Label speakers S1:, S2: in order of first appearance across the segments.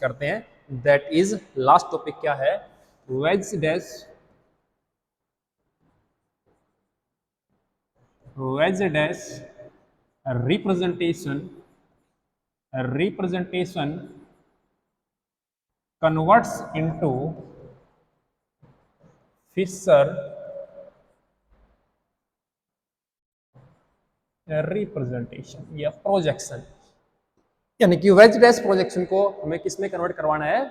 S1: करते हैं। That is last topic क्या है, wedge dash representation converts into Fischer representation या प्रोजेक्शन, यानी कि वेज डैश प्रोजेक्शन को हमें किस में कन्वर्ट करवाना है,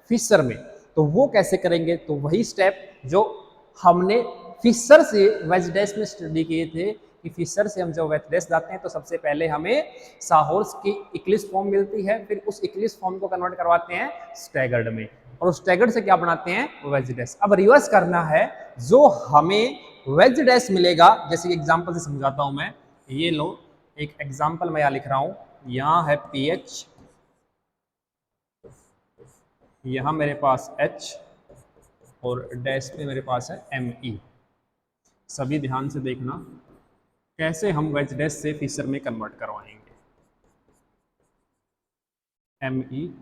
S1: फिशर में। तो वो कैसे करेंगे, तो वही स्टेप जो हमने फिशर से वेज डैश में स्टडी किए थे कि फिशर से हम जब वेज डैश जाते हैं तो सबसे पहले हमें साहोर्स की इक्लिप्स फॉर्म मिलती है, फिर उस इक्लिप्स फॉर्म को कन्वर्ट करवाते हैं स्टैगर्ड में, और उस स्टैगर्ड से क्या बनाते हैं, वेज डैश। अब रिवर्स करना है, जो हमें वेज डैश मिलेगा, जैसे एग्जाम्पल से समझाता हूं मैं। ये लो एक एग्जाम्पल मैं यहां लिख रहा हूं, यहां है पीएच, यहां मेरे पास एच, और डैश पे मेरे पास है एमई। सभी ध्यान से देखना कैसे हम वेज डैश से फिशर में कन्वर्ट करवाएंगे। ME,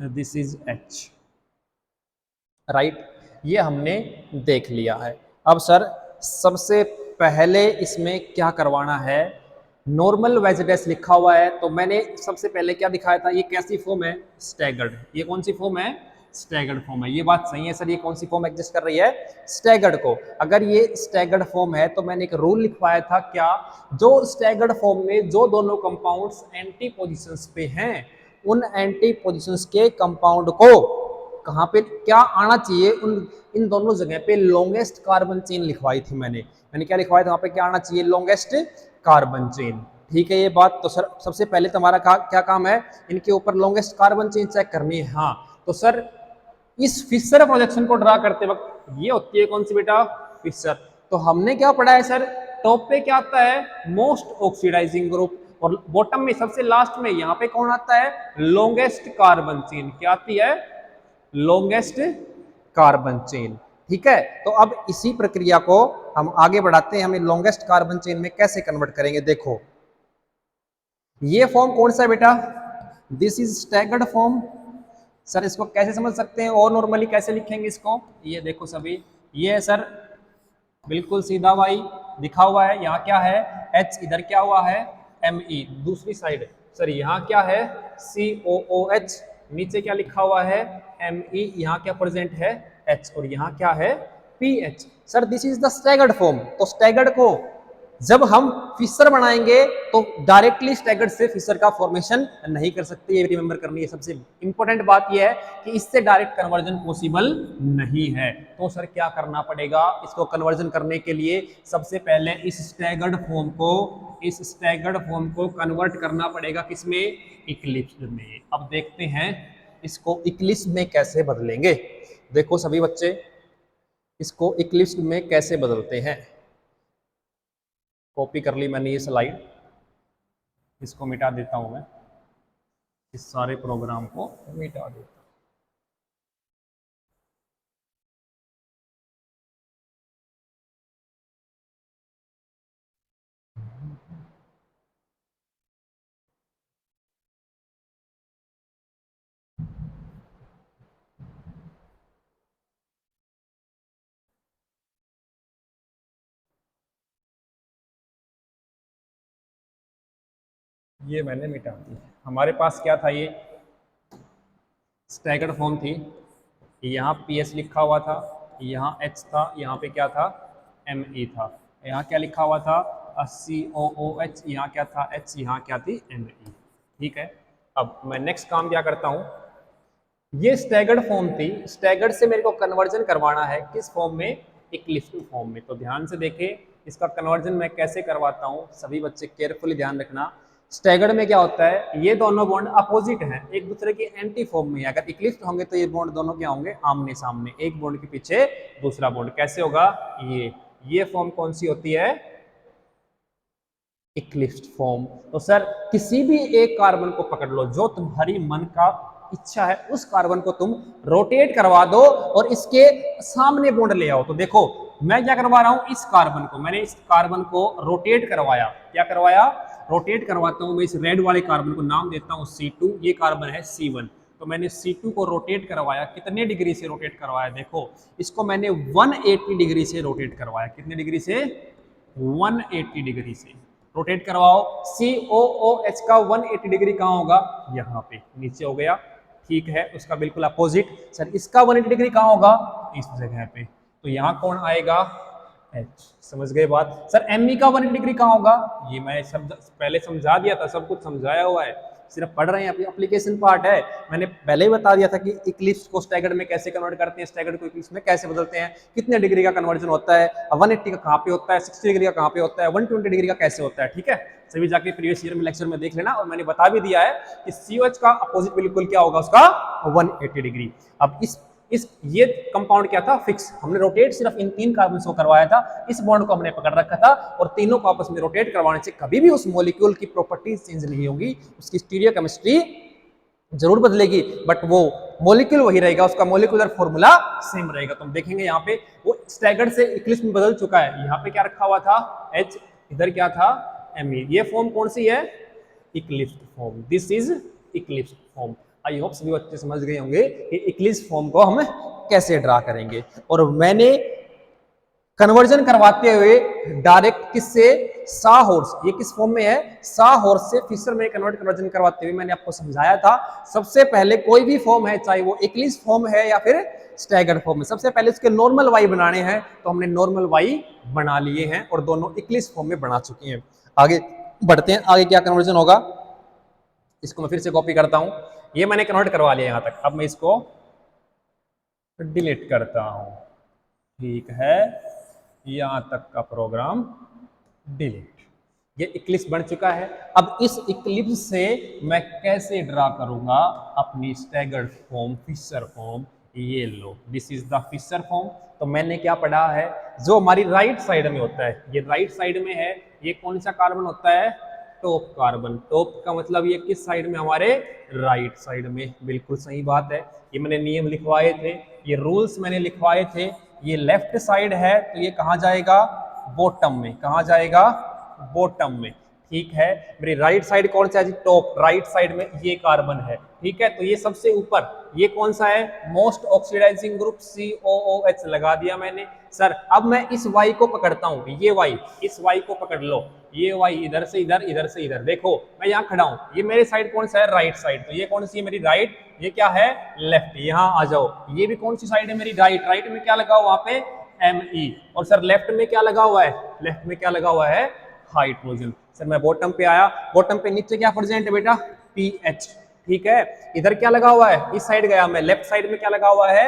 S1: this is H, right, ये हमने देख लिया है। अब सर सबसे पहले इसमें क्या करवाना है, नॉर्मल वेज डैश लिखा हुआ है, तो मैंने सबसे पहले क्या दिखाया था, ये कैसी फॉर्म है, स्टैगर्ड। ये कौन सी फॉर्म है, स्टैगर्ड फॉर्म है। ये बात सही है सर, ये कौन सी फॉर्म एग्जिस्ट कर रही है, स्टैगर्ड को। अगर ये स्टैगर्ड फॉर्म है तो मैंने एक रूल लिखवाया था, क्या, जो स्टैगर्ड फॉर्म में जो दोनों कंपाउंड्स एंटी पोजिशंस पे हैं, उन एंटी पोजिशंस के कंपाउंड को कहाँ पे क्या आना चाहिए, उन इन दोनों जगह पे लॉन्गेस्ट कार्बन चेन लिखवाई थी मैंने क्या लिखवाया था वहां पे, क्या आना चाहिए, लॉन्गेस्ट कार्बन चेन। ठीक है ये बात। तो सर सबसे पहले तुम्हारा क्या काम है, इनके ऊपर लॉन्गेस्ट कार्बन चेन चेक करनी है। हाँ, तो सर इस फिशर प्रोजेक्शन को ड्रा करते वक्त ये होती है कौन सी बेटा, फिशर। तो हमने क्या पढ़ा है सर, टॉप पे क्या आता है, मोस्ट ऑक्सीडाइजिंग ग्रुप, और बॉटम में सबसे लास्ट में यहाँ पे कौन आता है, लॉन्गेस्ट कार्बन चेन। क्या आती है, लॉन्गेस्ट कार्बन चेन। ठीक है, तो अब इसी प्रक्रिया को हम आगे बढ़ाते हैं, हमें लॉन्गेस्ट कार्बन चेन में कैसे कन्वर्ट करेंगे। देखो ये फॉर्म कौन सा है बेटा, this is staggered form. Sir इसको कैसे समझ सकते हैं, और नॉर्मली कैसे लिखेंगे इसको, ये देखो सभी, ये है सर बिल्कुल सीधा वाई दिखा हुआ है, यहाँ क्या है, एच, इधर क्या हुआ है, एमई, दूसरी साइड सर यहाँ क्या है, COOH, नीचे क्या लिखा हुआ है, Me, यहाँ क्या प्रेजेंट है, H, और यहाँ क्या है, PH। Sir this is the staggered form. तो स्टैगर्ड को जब हम फिशर बनाएंगे तो डायरेक्टली स्टैगर्ड से फिशर का फॉर्मेशन नहीं कर सकते, ये रिमेंबर करनी है। सबसे इंपॉर्टेंट बात ये है कि इससे डायरेक्ट कन्वर्जन पॉसिबल नहीं है। तो सर क्या करना पड़ेगा, इसको कन्वर्जन करने के लिए सबसे पहले इस स्टैगर्ड फॉर्म को कन्वर्ट करना पड़ेगा किसमें, इक्लिप्स में। अब देखते हैं इसको इक्लिप्स में कैसे बदलेंगे। देखो सभी बच्चे, इसको इक्लिप्स में कैसे बदलते हैं। कॉपी कर ली मैंने ये स्लाइड, इसको मिटा देता हूं मैं, इस सारे प्रोग्राम को मिटा देता हूं। ये मैंने मिटा दी। हमारे पास क्या था, ये स्टैगर्ड फॉर्म थी, यहाँ PS लिखा हुआ था, यहाँ H था, यहाँ पे क्या था, Me था, यहाँ क्या लिखा हुआ था, COOH, यहाँ क्या था, H, यहाँ क्या थी, Me। ठीक है, अब मैं नेक्स्ट काम क्या करता हूँ, ये स्टैगर्ड फॉर्म थी, स्टैगर्ड से मेरे को कन्वर्जन करवाना है किस फॉर्म में, इक्लिप्स फॉर्म में। तो ध्यान से देखें इसका कन्वर्जन मैं कैसे करवाता हूँ, सभी बच्चे केयरफुली ध्यान रखना। स्टैगर्ड में क्या होता है, ये दोनों बॉन्ड अपोजिट हैं, एक दूसरे के एंटी फॉर्म में। अगर इक्लिप्स होंगे तो ये बॉन्ड दोनों क्या होंगे, आमने सामने, एक बॉन्ड के पीछे दूसरा बॉन्ड। कैसे होगा, ये फॉर्म कौन सी होती है, इक्लिप्स्ड फॉर्म। तो सर किसी भी एक कार्बन को पकड़ लो, जो तुम्हारी मन का इच्छा है उस कार्बन को तुम रोटेट करवा दो और इसके सामने बॉन्ड ले आओ। तो देखो मैं क्या करवा रहा हूं, इस कार्बन को, मैंने इस कार्बन को रोटेट करवाया, क्या करवाया, रोटेट करवाता हूँ मैं इस रेड वाले कार्बन को, नाम देता हूँ C2, ये कार्बन है C1। तो मैंने C2 को रोटेट करवाया, कितने डिग्री से रोटेट करवाया, देखो इसको मैंने 180 डिग्री से रोटेट करवाया। कितने डिग्री से? 180 डिग्री से रोटेट करवाओ। COOH का 180 डिग्री कहाँ होगा? यहाँ पे नीचे हो गया, ठीक है। उसका बिल्कुल अपोजिट, सर इसका 180 डिग्री कहाँ होगा? इस जगह पे। तो यहाँ कौन आएगा? H। समझ गए बात? सर Me का 180 डिग्री कहाँ होगा? ये मैं सब पहले समझा दिया था, सब कुछ समझाया हुआ है, सिर्फ पढ़ रहे हैं, अपनी एप्लीकेशन पार्ट है। मैंने पहले ही बता दिया था कि इक्लिप्स को स्टैगर्ड में कैसे कन्वर्ट करते हैं, स्टैगर्ड को इक्लिप्स में कैसे बदलते हैं, कितने डिग्री का कन्वर्जन होता है, 180 का कहाँ पे होता है, 60 डिग्री का कहाँ पे होता है, 120 डिग्री का कैसे होता है, ठीक है। सभी जाके प्रीवियस ईयर में लेक्चर में देख लेना। और मैंने बता भी दिया है कि COH का अपोजिट बिल्कुल क्या होगा? उसका 180 डिग्री। अब ये कंपाउंड क्या था? फिक्स। हमने रोटेट सिर्फ इन 3 कार्बन को करवाया था, इस बॉन्ड को हमने पकड़ रखा था, और तीनों को आपस में रोटेट करवाने से कभी भी उस मॉलिक्यूल की प्रॉपर्टीज चेंज नहीं होंगी, उसकी स्टीरियोकेमिस्ट्री जरूर बदलेगी, बट वो मॉलिक्यूल वही रहेगा, उसका मॉलिक्यूलर फॉर्मूला सेम रहेगा। तो हम देखेंगे यहाँ पे वो स्टैगर्ड से इक्लिप्स में बदल चुका है। यहाँ पे क्या रखा हुआ था? H, इधर क्या था? Me। ये फॉर्म कौन सी है? Eclipse form. This is Eclipse form. I hope सभी बच्चे समझ गए होंगे कि इक्लिप्स फॉर्म को हम कैसे ड्रा करेंगे। और मैंने कन्वर्जन करवाते हुए डायरेक्ट किससे? साहॉर्स। ये किस फॉर्म में है? साहॉर्स से फिशर में कन्वर्जन करवाते हुए मैंने आपको समझाया था, सबसे पहले कोई भी फॉर्म है, चाहे वो इक्लिप्स फॉर्म है या फिर स्टैगर्ड फॉर्म में, सबसे पहले उसके नॉर्मल वाई बनाने हैं। तो हमने नॉर्मल वाई बना लिए हैं और दोनों इक्लिप्स फॉर्म में बना चुके हैं। आगे बढ़ते हैं, आगे क्या कन्वर्जन होगा, इसको मैं फिर से कॉपी करता हूं। ये मैंने कन्वर्ट करवा लिया यहां तक, अब मैं इसको डिलीट करता हूं, ठीक है। यहां तक का प्रोग्राम डिलीट। ये इक्लिप्स बन चुका है। अब इस इक्लिप्स से मैं कैसे ड्रा करूंगा अपनी स्टैगर्ड फॉर्म, फिशर फॉर्म। ये लो, this is the Fischer form. तो मैंने क्या पढ़ा है, जो हमारी राइट साइड में होता है, ये राइट साइड में है, ये कौन सा कार्बन होता है? Top carbon. टॉप का मतलब ये किस साइड में? हमारे राइट साइड में। बिल्कुल सही बात है, ये मैंने नियम लिखवाए थे, ये रूल्स मैंने लिखवाए थे। ये लेफ्ट साइड है तो ये कहाँ जाएगा? बॉटम में। कहाँ जाएगा? बॉटम में, ठीक है। मेरी राइट साइड कौन सा है जी? टॉप। राइट साइड में ये कार्बन है, ठीक है। तो ये सबसे ऊपर ये कौन सा है? मोस्ट ऑक्सीडाइजिंग ग्रुप COOH लगा दिया मैंने। सर अब मैं इस Y को पकड़ता हूं, ये Y, इस Y को पकड़ लो, ये Y इधर से इधर, इधर से इधर। देखो मैं यहाँ खड़ा हूं, ये मेरे साइड कौन सा है? Right side. तो ये कौन सी है मेरी? राइट। ये क्या है? लेफ्ट। यहाँ आ जाओ, ये भी कौन सी साइड है मेरी? राइट। राइट में क्या लगा हुआ? वहां पे Me। और सर लेफ्ट में क्या लगा हुआ है? लेफ्ट में क्या लगा हुआ है? हाइड्रोजन। सर मैं बॉटम पे आया, बॉटम पे नीचे क्या प्रेजेंट है बेटा? PH, ठीक है। इधर क्या लगा हुआ है? इस साइड गया मैं, लेफ्ट साइड में क्या लगा हुआ है?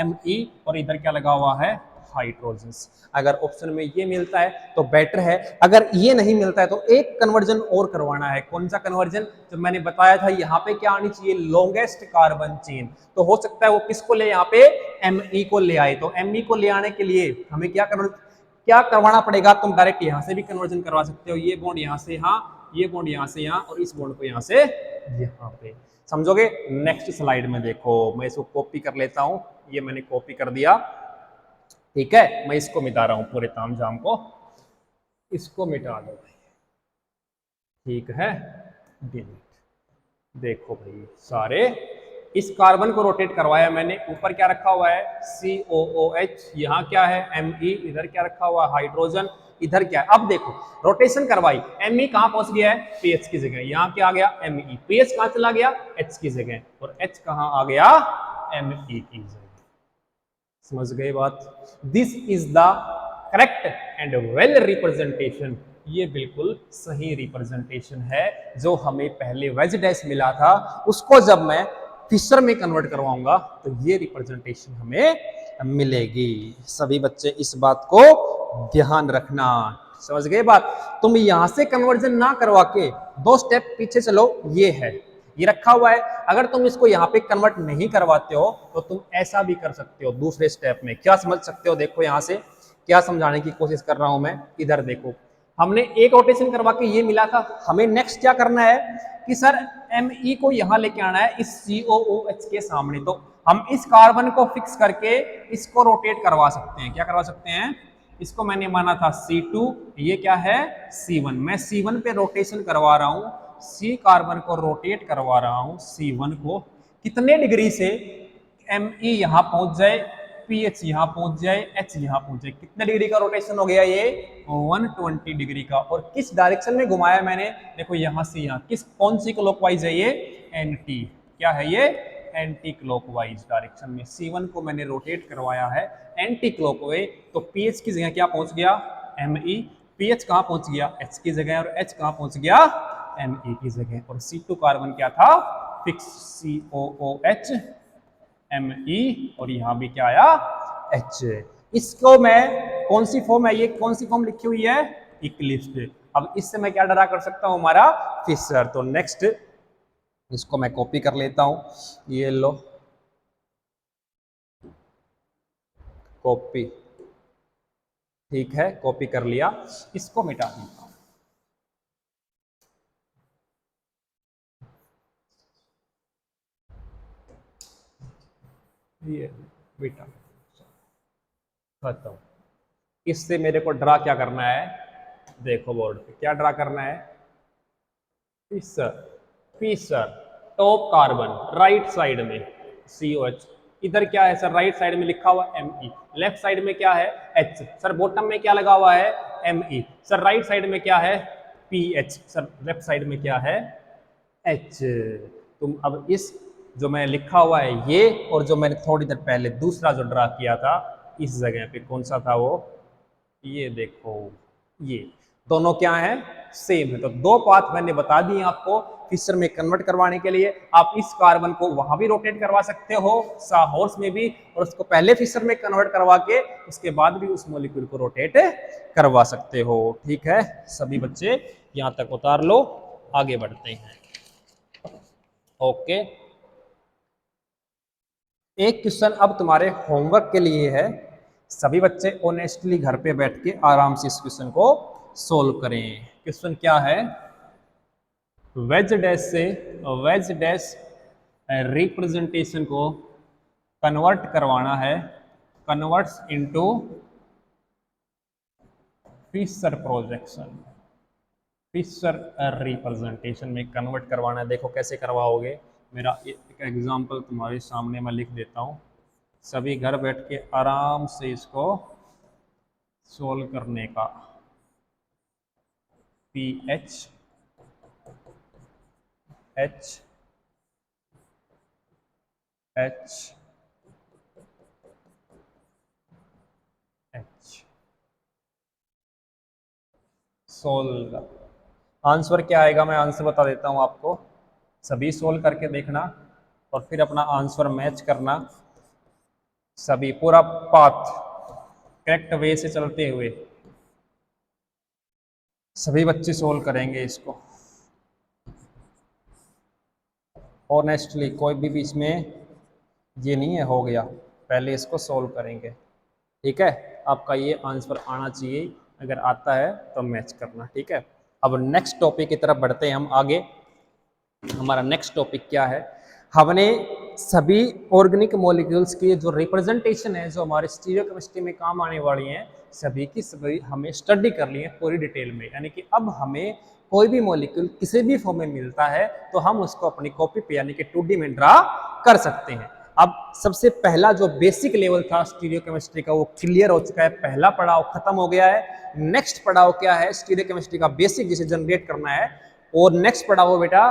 S1: Me। और इधर क्या लगा हुआ है? हाइड्रोजन्स। अगर ऑप्शन में ये मिलता है तो बेटर है, अगर ये नहीं मिलता है तो एक कन्वर्जन और करवाना है। कौन सा कन्वर्जन? जो मैंने बताया था, यहाँ पे क्या आनी चाहिए? Longest carbon chain. तो हो सकता है वो किसको ले? यहाँ पे Me को ले आए। तो Me को ले आने के लिए हमें क्या करवाना पड़ेगा? तुम डायरेक्ट यहाँ से भी कन्वर्जन करवा सकते हो, ये बॉन्ड यहाँ से यहाँ, ये बॉन्ड यहाँ से यहाँ, और इस बॉन्ड को यहाँ से यहाँ पे। समझोगे? नेक्स्ट स्लाइड में देखो, मैं इसको कॉपी कर लेता हूँ, ये मैंने कॉपी कर दिया, ठीक है। मैं इसको मिटा रहा हूँ, पूरे तामझाम को इसको मिटा दो, ठीक है। डिलीट। देखो भाई, सारे इस कार्बन को रोटेट करवाया मैंने, ऊपर क्या रखा हुआ है? COOH, यहाँ क्या है? Me, इधर क्या रखा हुआ है? हाइड्रोजन, इधर क्या है? अब देखो रोटेशन करवाई, Me कहाँ पहुंच गया है? PH की जगह। यहाँ क्या आ गया? Me। PH कहाँ चला गया? H की जगह। और H कहाँ आ गया? Me की जगह। समझ गए बात? This is the correct and well representation. ये बिल्कुल सही रिप्रेजेंटेशन है जो हमें पहले वेज डैश मिला था, उसको जब मैं फिशर में कन्वर्ट करवाऊंगा तो ये रिप्रेजेंटेशन हमें मिलेगी। सभी बच्चे इस बात को ध्यान रखना। समझ गए बात? तुम यहां से कन्वर्जन ना करवा के 2 स्टेप पीछे चलो, ये है, ये रखा हुआ है। अगर तुम इसको यहाँ पे कन्वर्ट नहीं करवाते हो तो तुम ऐसा भी कर सकते हो दूसरे स्टेप में। क्या समझ सकते हो? देखो यहाँ से क्या समझाने की कोशिश कर रहा हूं मैं। इधर देखो, हमने एक रोटेशन करवा के ये मिला था, हमें नेक्स्ट क्या करना है कि सर Me को यहाँ लेके आना है इस COOH के सामने। तो हम इस कार्बन को फिक्स करके इसको रोटेट करवा सकते हैं। क्या करवा सकते हैं? इसको मैंने माना था C2, ये क्या है C1। मैं C1 पे रोटेशन करवा रहा हूं, C कार्बन को रोटेट करवा रहा हूं C1 को, कितने डिग्री से Me यहां पहुंच जाए, पीएच यहां पहुंच जाए, एच यहां पहुंच जाए। कितने डिग्री का रोटेशन हो गया ये 120 डिग्री का। और किस डायरेक्शन में घुमाया मैंने, देखो यहां से यहां, किस कौन सी क्लॉकवाइज है ये एंटी, क्या है ये एंटी क्लॉकवाइज डायरेक्शन में C1 को मैंने रोटेट करवाया है एंटी क्लॉकवाइज। तो पीएच की जगह क्या पहुंच गया Me, पीएच कहां पहुंच गया H की जगह, और H कहां पहुंच गया Me की जगह। और C2 कार्बन क्या था फिक्स COOH Me, और यहां भी क्या आया H। इसको मैं कौन सी फॉर्म है, ये कौन सी फॉर्म लिखी हुई है इक्लिप्स्ड। अब इससे मैं क्या ड्रा कर सकता हूं हमारा फिशर। तो नेक्स्ट इसको मैं कॉपी कर लेता हूं, ये लो कॉपी, ठीक है कॉपी कर लिया, इसको मिटा देता हूं। ये मिटा, खत्म। इससे मेरे को ड्रा क्या करना है, देखो बोर्ड पे क्या ड्रा करना है, Fischer, Fischer top carbon right side में COH, इधर क्या है सर राइट साइड में लिखा हुआ Me, लेफ्ट साइड में क्या है H, सर बॉटम में क्या लगा हुआ है Me, सर राइट साइड में क्या है PH, सर लेफ्ट साइड में क्या है H। तुम अब इस जो मैं लिखा हुआ है ये, और जो मैंने थोड़ी देर पहले दूसरा जो ड्रा किया था इस जगह पे कौन सा था वो, ये देखो, ये दोनों क्या है सेम है। तो दो पाथ मैंने बता दिए आपको फिशर में कन्वर्ट करवाने के लिए। आप इस कार्बन को वहां भी रोटेट करवा सकते हो साहॉर्स में भी, और उसको पहले फिशर में कन्वर्ट करवा के उसके बाद भी उस मॉलिक्यूल को रोटेट करवा सकते हो। ठीक है सभी बच्चे यहां तक उतार लो, आगे बढ़ते हैं। ओके, एक क्वेश्चन अब तुम्हारे होमवर्क के लिए है, सभी बच्चे ऑनेस्टली घर पे बैठ के आराम से इस क्वेश्चन को सोल्व करें। क्वेश्चन क्या है, वेज डैश से वेज डैश रिप्रेजेंटेशन को कन्वर्ट करवाना है, converts into Fischer projection, Fischer representation में कन्वर्ट करवाना है। देखो कैसे करवाओगे, मेरा एक एग्जांपल तुम्हारे सामने मैं लिख देता हूँ, सभी घर बैठ के आराम से इसको सोल्व करने का। PH H H H, solve, answer क्या आएगा मैं आंसर बता देता हूं आपको, सभी सोल्व करके देखना और फिर अपना आंसर मैच करना, सभी पूरा पाथ करेक्ट वे से चलते हुए सभी बच्चे सोल्व करेंगे इसको ऑनेस्टली, कोई भी बीच में ये नहीं है हो गया, पहले इसको सोल्व करेंगे। ठीक है, आपका ये आंसर आना चाहिए, अगर आता है तो मैच करना। ठीक है, अब नेक्स्ट टॉपिक की तरफ बढ़ते हैं हम आगे। हमारा नेक्स्ट टॉपिक क्या है, हमने सभी ऑर्गेनिक मॉलिक्यूल्स की जो रिप्रेजेंटेशन है, जो हमारे स्टीरियोकेमिस्ट्री में काम आने वाली हैं, सभी की सभी हमें स्टडी कर ली है पूरी डिटेल में। यानी कि अब हमें कोई भी मॉलिक्यूल किसी भी फॉर्म में मिलता है तो हम उसको अपनी कॉपी पे यानी कि 2D में ड्रा कर सकते हैं। अब सबसे पहला जो बेसिक लेवल था स्टीरियोकेमिस्ट्री का वो क्लियर हो चुका है, पहला पड़ाव खत्म हो गया है। नेक्स्ट पड़ाव क्या है, स्टीरियोकेमिस्ट्री का बेसिक जिसे जनरेट करना है, और नेक्स्ट पड़ाव बेटा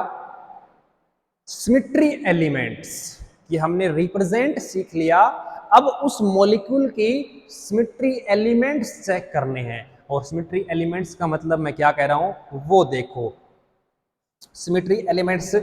S1: सिमेट्री एलिमेंट्स, कि हमने रिप्रेजेंट सीख लिया, अब उस मॉलिक्यूल की सिमेट्री एलिमेंट्स चेक करने हैं। और सिमेट्री एलिमेंट्स का मतलब मैं क्या कह रहा हूं वो देखो, सिमेट्री एलिमेंट्स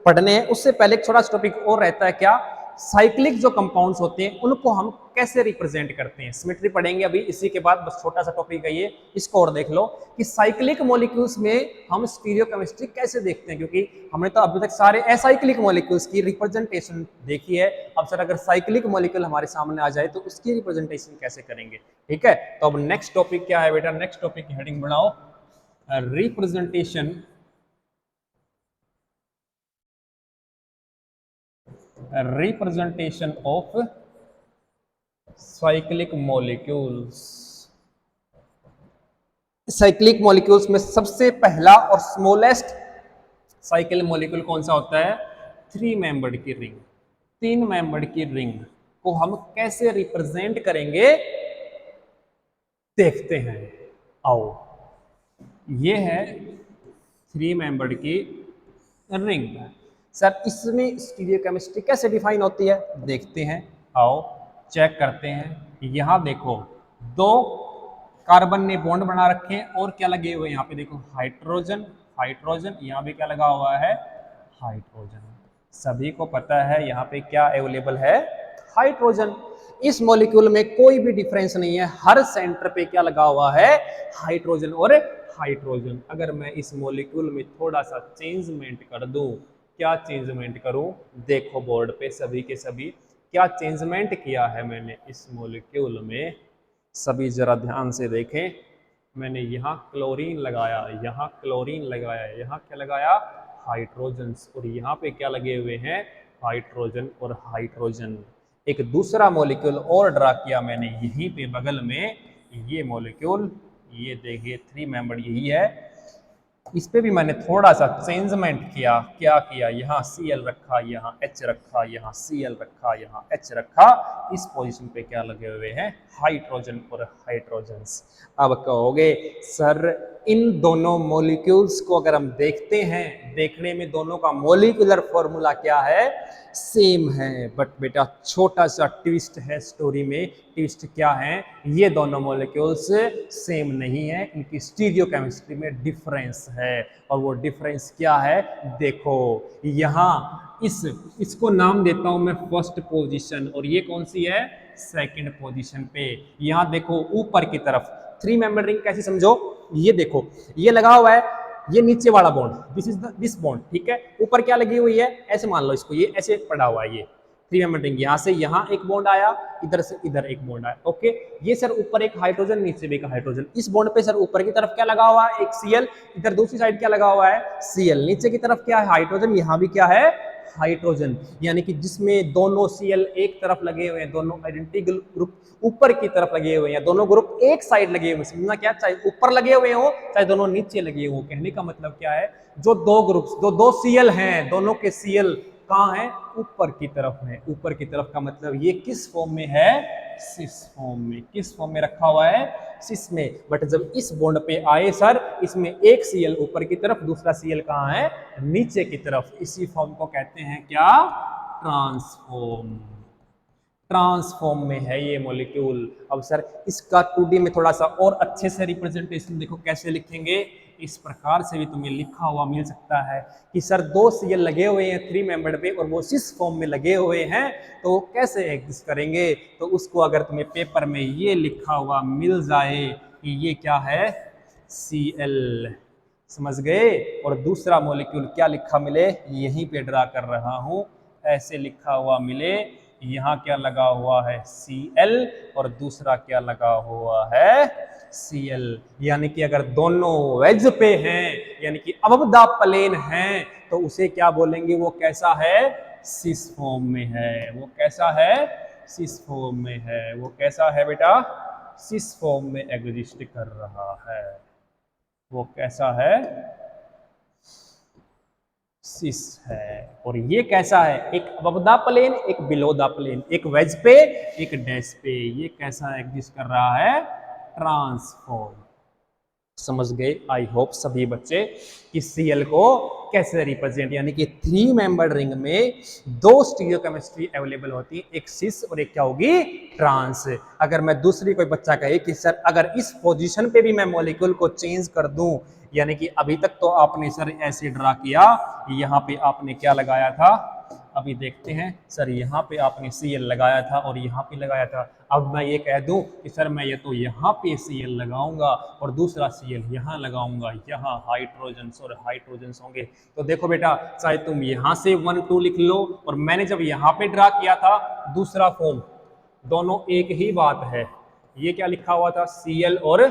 S1: पढ़ने हैं उससे पहले एक छोटा सा टॉपिक और रहता है, क्या साइक्लिक जो कंपाउंड्स होते हैं उनको हम कैसे रिप्रेजेंट करते हैं, सिमेट्री पढ़ेंगे अभी इसी के बाद, बस छोटा सा टॉपिक है ये, इसको और देख लो कि साइक्लिक मॉलिक्यूल्स में हम स्टीरियोकेमिस्ट्री कैसे देखते हैं, क्योंकि हमने तो अभी तक सारे असाइक्लिक मॉलिक्यूल्स की रिप्रेजेंटेशन देखी है। अब सर अगर साइक्लिक मॉलिक्यूल हमारे सामने आ जाए तो उसकी रिप्रेजेंटेशन कैसे करेंगे। ठीक है, तो अब नेक्स्ट टॉपिक क्या है बेटा, नेक्स्ट टॉपिक की हेडिंग बनाओ, representation representation of cyclic molecules, cyclic molecules में सबसे पहला और स्मॉलेस्ट साइकिल मॉलिक्यूल कौन सा होता है? 3 मेंबर्ड की रिंग। 3 मेंबर्ड की रिंग को हम कैसे रिप्रेजेंट करेंगे देखते हैं, आओ। ये है 3 मेंबर्ड की रिंग। सर इसमें स्टीरियोकेमिस्ट्री कैसे डिफाइन होती है देखते हैं, आओ चेक करते हैं। यहां देखो 2 कार्बन ने बॉन्ड बना रखे हैं और क्या लगे हुए हैं यहाँ पे देखो हाइड्रोजन, हाइड्रोजन, यहाँ भी क्या लगा हुआ है? हाइड्रोजन। सभी को पता है यहाँ पे क्या अवेलेबल है? हाइड्रोजन। इस मॉलिक्यूल में कोई भी डिफरेंस नहीं है, हर सेंटर पे क्या लगा हुआ है? हाइड्रोजन और हाइड्रोजन। अगर मैं इस मॉलिक्यूल में थोड़ा सा चेंजमेंट कर दूं, क्या चेंजमेंट करूं? देखो बोर्ड पे सभी के सभी क्या चेंजमेंट किया है मैंने इस मॉलिक्यूल में, सभी जरा ध्यान से देखें। मैंने यहाँ क्लोरीन लगाया, यहाँ क्लोरीन लगाया, यहाँ क्या लगाया? हाइड्रोजन। और यहाँ पे क्या लगे हुए हैं? हाइड्रोजन और हाइड्रोजन। एक दूसरा मॉलिक्यूल और ड्रा किया मैंने यहीं पे बगल में, ये मॉलिक्यूल, ये देखिए 3 मेंबर यही है। इस पे भी मैंने थोड़ा सा चेंजमेंट किया। क्या किया? यहाँ Cl रखा, यहाँ H रखा, यहाँ Cl रखा, यहाँ H रखा। इस पोजीशन पे क्या लगे हुए हैं? हाइड्रोजन और हाइड्रोजन्स। अब कहोगे सर इन दोनों मॉलिक्यूल्स को अगर हम देखते हैं, देखने में दोनों का मॉलिक्यूलर फॉर्मूला क्या है? सेम है। बट बेटा छोटा सा ट्विस्ट है स्टोरी में। ट्विस्ट क्या है? ये दोनों मॉलिक्यूल्स सेम नहीं है, इनकी स्टीरियोकेमिस्ट्री में डिफरेंस है। और वो डिफरेंस क्या है? देखो यहाँ इसको नाम देता हूं मैं फर्स्ट पोजीशन, और ये कौन सी है? सेकंड पोजीशन पे। यहाँ देखो ऊपर की तरफ 3 मेंबर रिंग कैसी समझो, ये देखो ये लगा हुआ है, ये नीचे वाला bond, this is this bond, ठीक है। ऊपर क्या लगी हुई है? ऐसे मान लो इसको, ये ऐसे पड़ा हुआ है, ये 3 मेंबर रिंग। यहाँ से यहाँ एक बॉन्ड आया, इधर से इधर एक बॉन्ड आया, ओके। ये सर ऊपर एक हाइड्रोजन, नीचे भी एक हाइड्रोजन। इस बॉन्ड पे सर ऊपर की तरफ क्या लगा हुआ है? एक Cl। इधर दूसरी साइड क्या लगा हुआ है? Cl। नीचे की तरफ क्या है? हाइड्रोजन। यहाँ भी क्या है? हाइड्रोजन। यानी कि जिसमें दोनों Cl एक तरफ लगे हुए हैं, दोनों आइडेंटिकल ग्रुप ऊपर की तरफ लगे हुए हैं, दोनों ग्रुप एक साइड लगे हुए हैं। समझना क्या? चाहे ऊपर लगे हुए हो चाहे दोनों नीचे लगे हुए हो। कहने का मतलब क्या है? जो दो ग्रुप्स, दो Cl हैं, दोनों के Cl कहाँ है? ऊपर की तरफ है। ऊपर की तरफ का मतलब ये किस फॉर्म में है? सिस फॉर्म में। किस फॉर्म में रखा हुआ है? सिस में। बट जब इस बॉन्ड पे आए सर, इसमें एक Cl ऊपर की तरफ, दूसरा Cl कहाँ है? नीचे की तरफ। इसी फॉर्म को कहते हैं क्या? ट्रांसफॉर्म। ट्रांसफॉर्म में है ये मॉलिक्यूल। अब सर इसका 2D में थोड़ा सा और अच्छे से रिप्रेजेंटेशन देखो कैसे लिखेंगे। इस प्रकार से भी तुम्हें लिखा हुआ मिल सकता है कि सर 2 Cl लगे हुए हैं 3 मेंबर पे और वो सिस फॉर्म में लगे हुए हैं, तो कैसे एग्जिस्ट करेंगे? तो उसको अगर तुम्हें पेपर में ये लिखा हुआ मिल जाए कि ये क्या है? Cl। समझ गए? और दूसरा मॉलिक्यूल क्या लिखा मिले, यहीं पे ड्रा कर रहा हूं, ऐसे लिखा हुआ मिले, यहाँ क्या लगा हुआ है? Cl, और दूसरा क्या लगा हुआ है? Cl। यानी कि अगर दोनों वेज पे हैं, यानी कि अबव द प्लेन हैं, तो उसे क्या बोलेंगे? वो कैसा है? सिस फॉर्म में है। वो कैसा है? सिस फॉर्म में है। वो कैसा है बेटा? सिस फॉर्म में एग्जिस्ट कर रहा है। वो कैसा है? सिस है। और ये कैसा है? एक अबव द प्लेन, एक बिलो द प्लेन, एक वेज पे, एक डैश पे। ये कैसा एग्जिस्ट कर रहा है? ट्रांसफॉर्म। समझ गए आई होप सभी बच्चे कि Cl को कैसे रिप्रेजेंट, यानी कि 3 मेंबर्ड रिंग में 2 स्टीरियोकेमिस्ट्री अवेलेबल होती है, एक सिस और एक क्या होगी? ट्रांस। अगर मैं दूसरी कोई बच्चा कहे कि सर अगर इस पोजीशन पे भी मैं मॉलिक्यूल को चेंज कर दूं, यानी कि अभी तक तो आपने सर ऐसे ड्रा किया, यहाँ पे आपने क्या लगाया था? अभी देखते हैं सर, यहाँ पे आपने Cl लगाया था और यहाँ पे लगाया था। अब मैं ये कह दूं कि सर मैं ये तो यहाँ पे Cl लगाऊंगा और दूसरा Cl यहाँ लगाऊंगा, यहाँ हाइड्रोजन्स और हाइड्रोजन्स होंगे। तो देखो बेटा, चाहे तुम यहाँ से 1 2 लिख लो, और मैंने जब यहाँ पे ड्रा किया था दूसरा फॉर्म, दोनों एक ही बात है। ये क्या लिखा हुआ था? Cl और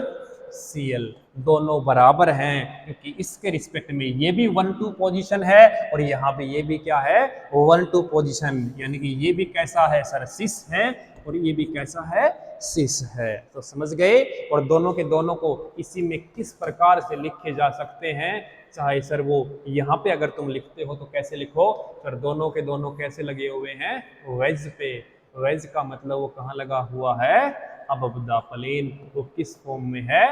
S1: Cl दोनों बराबर हैं, क्योंकि इसके रिस्पेक्ट में ये भी 1 2 पोजीशन है और यहाँ पे ये भी क्या है? 1 2 पोजीशन। यानी कि ये भी कैसा है सर? सिस है, और ये भी कैसा है? सिस है। तो समझ गए। और दोनों के दोनों को इसी में किस प्रकार से लिखे जा सकते हैं, चाहे सर वो यहाँ पे अगर तुम लिखते हो तो कैसे लिखो सर, दोनों के दोनों कैसे लगे हुए हैं, वेज पे। वेज का मतलब वो कहाँ लगा हुआ है, अबव द प्लेन। वो किस फॉर्म में है,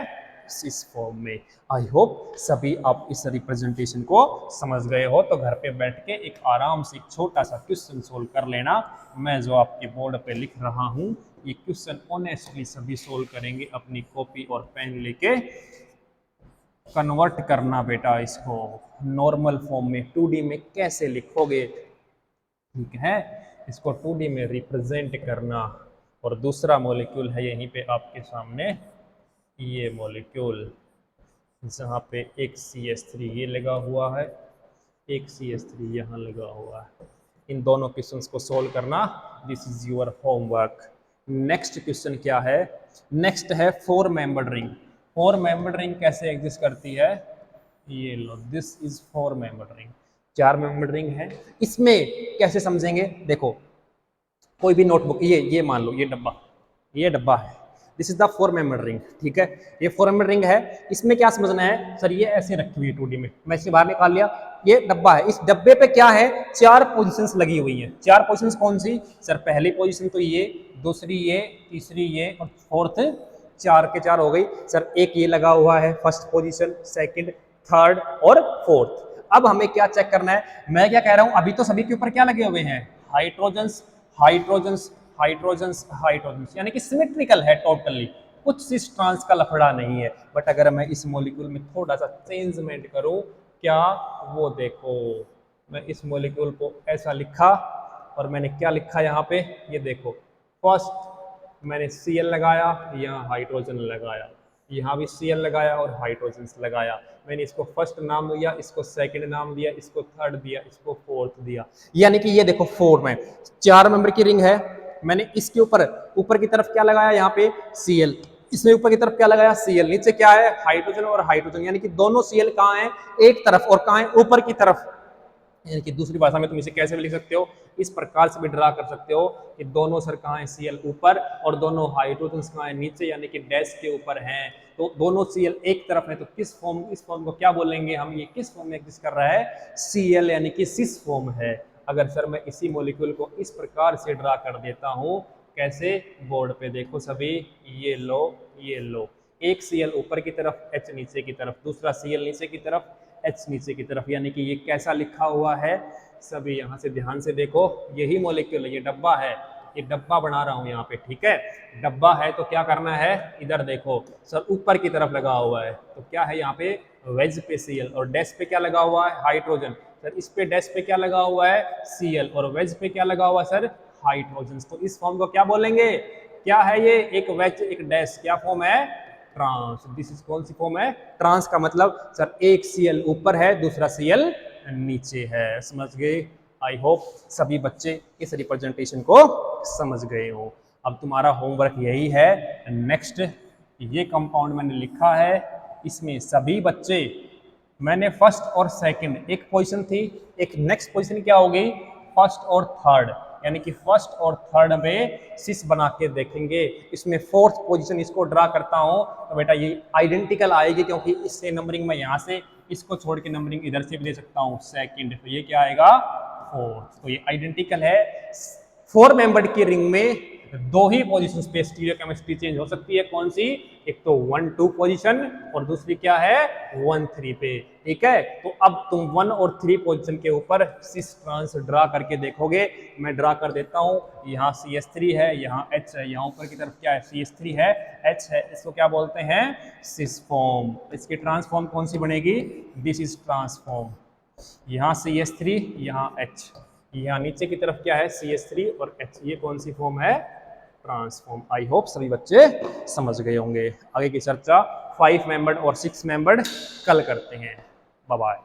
S1: इस फॉर्म में। आई होप सभी आप इस रिप्रेजेंटेशन को समझ गए हो। तो घर पे बैठ के एक आराम से एक छोटा सा क्वेश्चन सोल्व कर लेना। मैं जो आपके बोर्ड पे लिख रहा हूँ ये क्वेश्चन ऑनेस्टली सभी सोल्व करेंगे, अपनी कॉपी और पेन लेके कन्वर्ट करना बेटा इसको नॉर्मल फॉर्म में 2D में कैसे लिखोगे, ठीक है, इसको 2D में रिप्रेजेंट करना। और दूसरा मॉलिक्यूल है यहीं पे आपके सामने, ये मॉलिक्यूल जहाँ पे एक CH3 ये लगा हुआ है, एक CH3 यहाँ लगा हुआ है। इन दोनों क्वेश्चंस को सोल्व करना, this is your homework. Next question क्या है, नेक्स्ट है 4 मेंबर्ड रिंग। 4 मेंबर्ड रिंग कैसे एग्जिस्ट करती है, ये लो, this is 4 membered ring. 4 membered ring है। इसमें कैसे समझेंगे, देखो कोई भी नोटबुक, ये मान लो ये डब्बा है, this is the 4 membered ring, ठीक है, ये 4 मेंबर्ड रिंग है। इसमें क्या समझना है सर, ये ऐसे रखी हुई है 2D में, मैं इसे बाहर निकाल लिया, ये डब्बा है, इस डब्बे पे क्या है, 4 पोजीशंस लगी हुई हैं। 4 पोजीशंस कौन सी सर, पहली पोजीशन तो ये, दूसरी ये, तीसरी ये और फोर्थ, 4 के 4 हो गई सर। एक ये लगा हुआ है फर्स्ट पोजीशन, सेकंड, थर्ड और फोर्थ। अब हमें क्या चेक करना है, मैं क्या कह रहा हूं, अभी तो सभी के ऊपर क्या लगे हुए हैं, हाइड्रोजन्स हाइड्रोजन्स हाइड्रोजन्स हाइड्रोजन्स, यानी कि सिमेट्रिकल है टोटली, कुछ सिस ट्रांस का लफड़ा नहीं है। बट अगर मैं इस मॉलिक्यूल में थोड़ा सा चेंजमेंट करूं, क्या, वो देखो, मैं इस मॉलिक्यूल को ऐसा लिखा और मैंने क्या लिखा यहाँ पे, ये देखो, फर्स्ट मैंने Cl लगाया, यहाँ हाइड्रोजन लगाया, यहाँ भी Cl लगाया और हाइड्रोजन लगाया। मैंने इसको फर्स्ट नाम दिया, इसको सेकंड नाम दिया, इसको थर्ड दिया, इसको फोर्थ दिया। यानी कि ये देखो 4 में 4 मेंबर की रिंग है, मैंने इसके ऊपर की तरफ क्या लगाया, यहाँ पे Cl, इसमें ऊपर की तरफ क्या लगाया Cl, नीचे क्या है, हाइड्रोजन और हाइड्रोजन, यानी कि दोनों Cl कहाँ है, एक तरफ, और कहाँ है, ऊपर की तरफ। यानी कि दूसरी भाषा में तुम इसे कैसे भी लिख सकते हो, इस प्रकार से भी ड्रा कर सकते हो कि दोनों सर कहाँ है, Cl ऊपर और दोनों हाइड्रोजन कहाँ है, नीचे, यानी कि डैश के ऊपर हैं। तो दोनों Cl एक तरफ है, तो किस फॉर्म, इस फॉर्म को क्या बोलेंगे हम, ये किस फॉर्म में एग्जिस्ट कर रहा है, Cl, यानी कि सिस फॉर्म है। अगर सर मैं इसी मॉलिक्यूल को इस प्रकार से ड्रा कर देता हूँ, कैसे, बोर्ड पे देखो सभी, ये लो, एक Cl ऊपर की तरफ, H नीचे की तरफ, दूसरा Cl नीचे की तरफ, H नीचे की तरफ, यानी कि ये कैसा लिखा हुआ है, सभी यहाँ से ध्यान से देखो, यही मॉलिक्यूल है, ये डब्बा है, ये डब्बा बना रहा हूँ यहाँ पे, ठीक है, डब्बा है तो क्या करना है, इधर देखो सर, ऊपर की तरफ लगा हुआ है, तो क्या है यहाँ पे, वेज पे Cl, और डैश पे क्या लगा हुआ है, हाइड्रोजन, सर इस पे डैश पे क्या लगा हुआ है, Cl, और वेज पे क्या लगा हुआ है सर, हाइड्रोजन। तो इस फॉर्म को क्या बोलेंगे, क्या है ये, एक वेज एक डैश, क्या फॉर्म है, ट्रांस। दिस इज कौन सी फॉर्म है, ट्रांस का मतलब सर एक Cl ऊपर है, दूसरा Cl नीचे है। समझ गए। आई होप सभी बच्चे इस रिप्रेजेंटेशन को समझ गए हो। अब तुम्हारा होमवर्क यही है, नेक्स्ट ये कंपाउंड मैंने लिखा है, इसमें सभी बच्चे, मैंने फर्स्ट और सेकंड एक पोजीशन थी, एक नेक्स्ट पोजीशन क्या होगी, फर्स्ट और थर्ड, यानी कि फर्स्ट और थर्ड में सिस बना के देखेंगे। इसमें फोर्थ पोजीशन इसको ड्रा करता हूं तो बेटा ये आइडेंटिकल आएगी, क्योंकि इससे नंबरिंग मैं यहाँ से इसको छोड़ के नंबरिंग इधर से भी दे सकता हूँ, सेकंड, तो ये क्या आएगा, फोर्थ। तो ये आइडेंटिकल है। 4 मेंबर्ड की रिंग में 2 ही पोजीशन पे स्टीरियोकेमिस्ट्री चेंज हो सकती है, कौन सी, एक तो 1-2 पोजीशन और दूसरी क्या है, 1-3 पे, ठीक है। तो अब तुम 1 और 3 पोजीशन के ऊपर सिस ट्रांस ड्रा करके देखोगे। मैं ड्रा कर देता हूँ, यहाँ CH3 है, यहाँ H है, यहाँ ऊपर की तरफ क्या है, CH3 है, H है, इसको क्या बोलते हैं, सिस फॉर्म। इसकी ट्रांसफॉर्म कौन सी बनेगी, दिस इज ट्रांसफॉर्म, यहाँ CH3, यहाँ H, यहाँ नीचे की तरफ क्या है, CH3 और H, ये कौन सी फॉर्म है, ट्रांसफॉर्म। आई होप सभी बच्चे समझ गए होंगे। आगे की चर्चा 5 मेंबर्ड और 6 मेंबर्ड कल करते हैं। Bye bye.